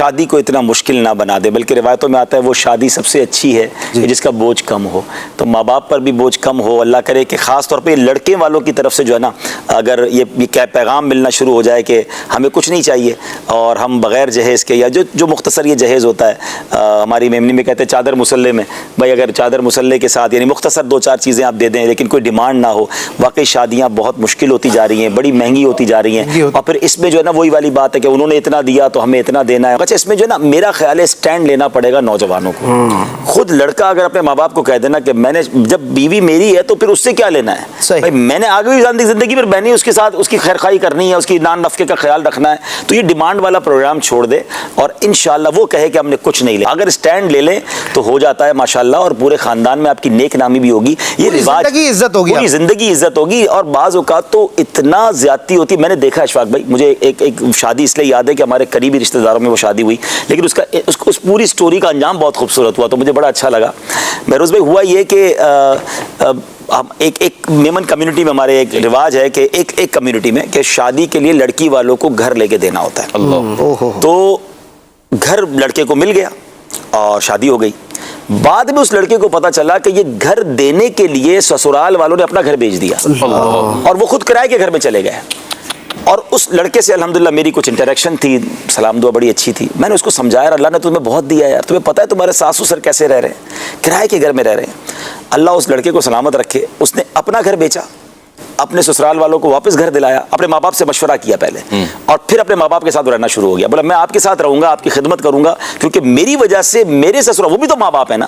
شادی کو اتنا مشکل نہ بنا دے، بلکہ روایتوں میں آتا ہے وہ شادی سب سے اچھی ہے کہ جس کا بوجھ کم ہو. تو ماں باپ پر بھی بوجھ کم ہو. اللہ کرے کہ خاص طور پہ لڑکے والوں کی طرف سے جو ہے نا اگر یہ پیغام ملنا شروع ہو جائے کہ ہمیں کچھ نہیں چاہیے اور ہم بغیر جہیز کے، یا جو مختصر یہ جہیز ہوتا ہے، ہماری میمنی میں کہتے ہیں چادر مسلح میں، بھائی اگر چادر مسلح کے ساتھ یعنی مختصر 2-4 چیزیں آپ دے دیں لیکن کوئی ڈیمانڈ نہ ہو. واقعی شادیاں بہت مشکل ہوتی جا رہی ہیں، بڑی مہنگی ہوتی جا رہی ہیں. اور پھر اس میں جو ہے نا وہی والی بات ہے کہ انہوں نے اتنا دیا تو ہمیں اتنا دینا ہے. اچھا اس میں جو ہے نا میرا خیال ہے اسٹینڈ لینا پڑے گا نوجوانوں کو. خود لڑکا اگر اپنے ماں باپ کو کہہ دینا کہ میں نے جب بیوی میری ہے تو پھر اس سے کیا لینا ہے، بھائی میں نے آگے بھی زندگی پر میں نے اس کے ساتھ اس کی خیر خواہی کرنی ہے، اس کی نان نفقے کا خیال رکھنا ہے، تو یہ ڈیمانڈ والا پروگرام چھوڑ دے اور انشاءاللہ وہ کہے کہ ہم نے کچھ نہیں لیا. اگر اسٹینڈ لے لیں تو ہو جاتا ہے ماشاءاللہ، اور پورے خاندان میں آپ کی نیک نامی بھی ہوگی، یہ رواج پوری زندگی عزت ہوگی. اور بعض اوقات تو اتنا زیادتی ہوتی ہے. میں نے دیکھا اشفاق بھائی، مجھے ایک شادی اس لیے یاد ہے کہ ہمارے قریبی رشتہ داروں میں وہ شادی ہوئی، لیکن اس پوری سٹوری کا انجام بہت خوبصورت ہوا تو مجھے بڑا اچھا لگا. بہروز بھائی ہوا یہ کہ ایک میمن کمیونٹی میں ہمارے ایک رواج ہے کہ ایک کمیونٹی میں کہ شادی کے لیے لڑکی والوں کو گھر لے کے دینا ہوتا ہے. تو گھر لڑکے کو مل گیا اور شادی ہو گئی. بعد میں اس لڑکے کو پتا چلا کہ یہ گھر دینے کے لیے سسرال والوں نے اپنا گھر بھیج دیا اور وہ خود کرائے کے گھر میں چلے گئے. اور اس لڑکے سے الحمدللہ میری کچھ انٹریکشن تھی، سلام دعا بڑی اچھی تھی. میں نے اس کو سمجھایا اللہ نے تمہیں بہت دیا ہے یار، تمہیں پتہ ہے تمہارے ساس سسر کیسے رہ رہے ہیں، کرائے کے گھر میں رہ رہے ہیں. اللہ اس لڑکے کو سلامت رکھے، اس نے اپنا گھر بیچا، اپنے سسرال والوں کو واپس گھر دلایا، اپنے ماں باپ سے مشورہ کیا پہلے اور پھر اپنے ماں باپ کے ساتھ رہنا شروع ہو گیا. بولا میں آپ کے ساتھ رہوں گا، آپ کی خدمت کروں گا، کیونکہ میری وجہ سے میرے سسرال وہ بھی تو ماں باپ ہے نا،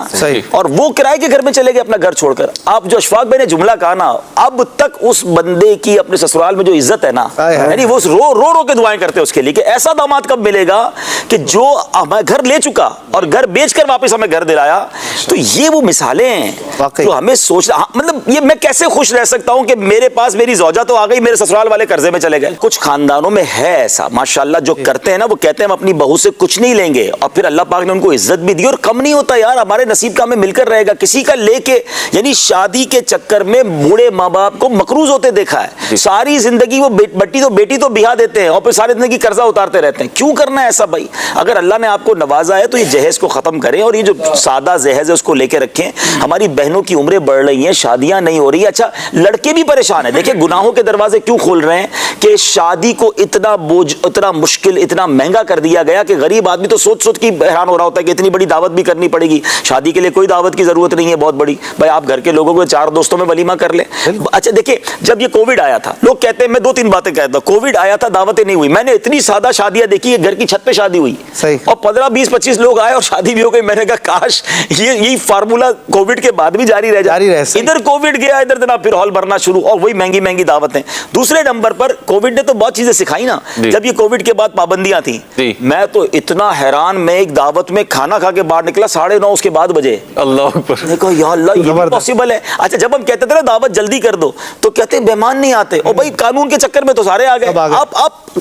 اور وہ کرائے کے گھر میں چلے گئے اپنا گھر چھوڑ کر. آپ جو اشفاق بھائی نے جملہ کہا نا، اب تک اس بندے کی اپنے سسرال میں جو عزت ہے نا، یعنی وہ رو کے دعائیں کرتے ہیں اس کے لیے کہ ایسا داماد کب ملے گا کہ جو ہمیں گھر لے چکا اور گھر بیچ کر واپس ہمیں گھر دلایا. تو یہ وہ مثالیں ہیں جو ہمیں سوچنا، مطلب یہ میں کیسے خوش رہ سکتا ہوں کہ میرے پاس میری زوجہ تو آ گئی، میرے سسرال والے قرضے میں چلے گئے. کچھ خاندانوں میں ہے ایسا ماشاءاللہ جو کرتے ہیں نا، وہ کہتے ہیں ہم اپنی بہو سے کچھ نہیں لیں گے اور پھر اللہ پاک نے ان کو عزت بھی دی. اور کم نہیں ہوتا یار، ہمارے نصیب کا ہمیں مل کر رہے گا. کسی کا لے کے یعنی شادی کے چکر میں بوڑھے ماں باپ کو مقروض ہوتے دیکھا ہے. ساری زندگی وہ بیٹی تو بیاہ دیتے ہیں اور پھر ساری زندگی قرضہ اتارتے رہتے ہیں. کیوں کرنا ہے ایسا بھائی؟ اگر اللہ نے آپ کو نوازا ہے تو یہ جہیز کو ختم کریں اور یہ جو سادہ جہیز ہے اس کو لے کے رکھیں. ہماری بہنوں کی عمریں بڑھ رہی ہیں، شادیاں نہیں ہو رہی. اچھا لڑکے بھی پریشان ہیں. دیکھیں گناہوں کے دروازے کیوں کھول رہے ہیں کہ شادی کو اتنا بوجھ، اتنا مشکل، اتنا مہنگا کر دیا گیا کہ غریب آدمی تو سوچ کے حیران ہو رہا ہوتا ہے کہ اتنی بڑی دعوت بھی کرنی پڑے گی. شادی کے لیے کوئی دعوت کی ضرورت نہیں ہے بہت بڑی، بھائی آپ گھر کے لوگوں کو 4 دوستوں میں ولیمہ کر لیں. اچھا دیکھیں جب یہ کووڈ آیا تھا، لوگ کہتے ہیں، میں 2-3 باتیں کہتا ہوں، کووڈ آیا تھا دعوتیں نہیں ہوئی. میں نے اتنی سادہ شادیاں دیکھی ہے، گھر کی چھت پہ شادی ہوئی اور 15-20-25 لوگ آئے اور شادی بھی ہو گئی. میں نے کہا کاش یہی فارمولا کووڈ کے بعد بھی جاری رہ جائے. ادھر کووڈ گیا، ادھر جناب پھر ہال بھرنا شروع اور وہی مہنگی دعوتیں. دوسرے نمبر پر کووڈ نے تو بہت چیزیں سکھائی نا. جب یہ کووڈ کے بعد پابندیاں تھیں، میں تو اتنا حیران، میں ایک دعوت میں کھانا کھا کے باہر نکلا 9:30 اس کے بعد بجے. اللہ اکبر. میں کہا یا اللہ یہ پاسبل ہے. اچھا جب ہم کہتے تھے نا دعوت جلدی کر دو تو کہتے ہیں مہمان نہیں آتے. اور بھائی قانون کے چکر میں تو سارے آ گئے. آپ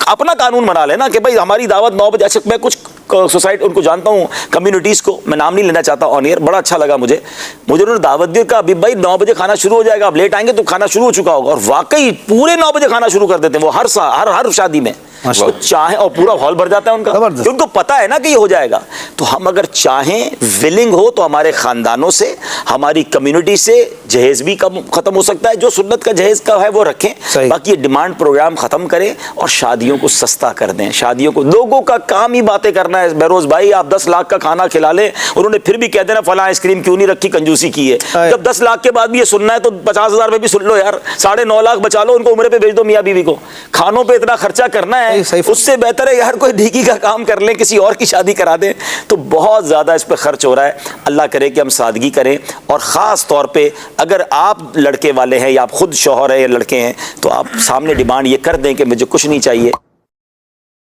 اپنا قانون بنا لینا کہ بھائی ہماری دعوت 9 بجے. اچھا میں کچھ سوسائٹی ان کو جانتا ہوں، کمیونٹیز کو میں نام نہیں لینا چاہتا آن ایئر، بڑا اچھا لگا مجھے انہوں نے دعوت دی. کہا ابھی بھائی 9 بجے کھانا شروع ہو جائے گا، آپ لیٹ آئیں گے تو کھانا شروع ہو چکا ہوگا. اور واقعی پورے 9 بجے کھانا شروع کر دیتے ہیں وہ ہر شادی میں. چاہیں اور پورا ہال بھر جاتا ہے ان کا، ان کو پتا ہے نا کہ یہ ہو جائے گا. تو ہم اگر چاہیں ولنگ ہو تو ہمارے خاندانوں سے، ہماری کمیونٹی سے جہیز بھی ختم ہو سکتا ہے. جو سنت کا جہیز کا ہے وہ رکھیں، باقی یہ ڈیمانڈ پروگرام ختم کریں اور شادیوں کو سستا کر دیں. شادیوں کو لوگوں کا کام ہی باتیں کرنا ہے. بہروز بھائی آپ 10 لاکھ کا کھانا کھلا لیں، انہوں نے پھر بھی کہہ دینا فلاں آئس کریم کیوں نہیں رکھی، کنجوسی کی ہے. جب 10 لاکھ کے بعد بھی یہ سننا ہے تو 50,000 میں بھی سن لو یار، 9.5 لاکھ بچا لو، ان کو عمرے پہ بھیج دو میاں بیوی کو. کھانوں پہ اتنا خرچہ کرنا ہے، اس سے بہتر ہے یار کوئی ڈھیکی کا کام کر لیں، کسی اور کی شادی کرا دیں. تو بہت زیادہ اس پہ خرچ ہو رہا ہے. اللہ کرے کہ ہم سادگی کریں. اور خاص طور پہ اگر آپ لڑکے والے ہیں یا آپ خود شوہر ہیں یا لڑکے ہیں تو آپ سامنے ڈیمانڈ یہ کر دیں کہ مجھے کچھ نہیں چاہیے.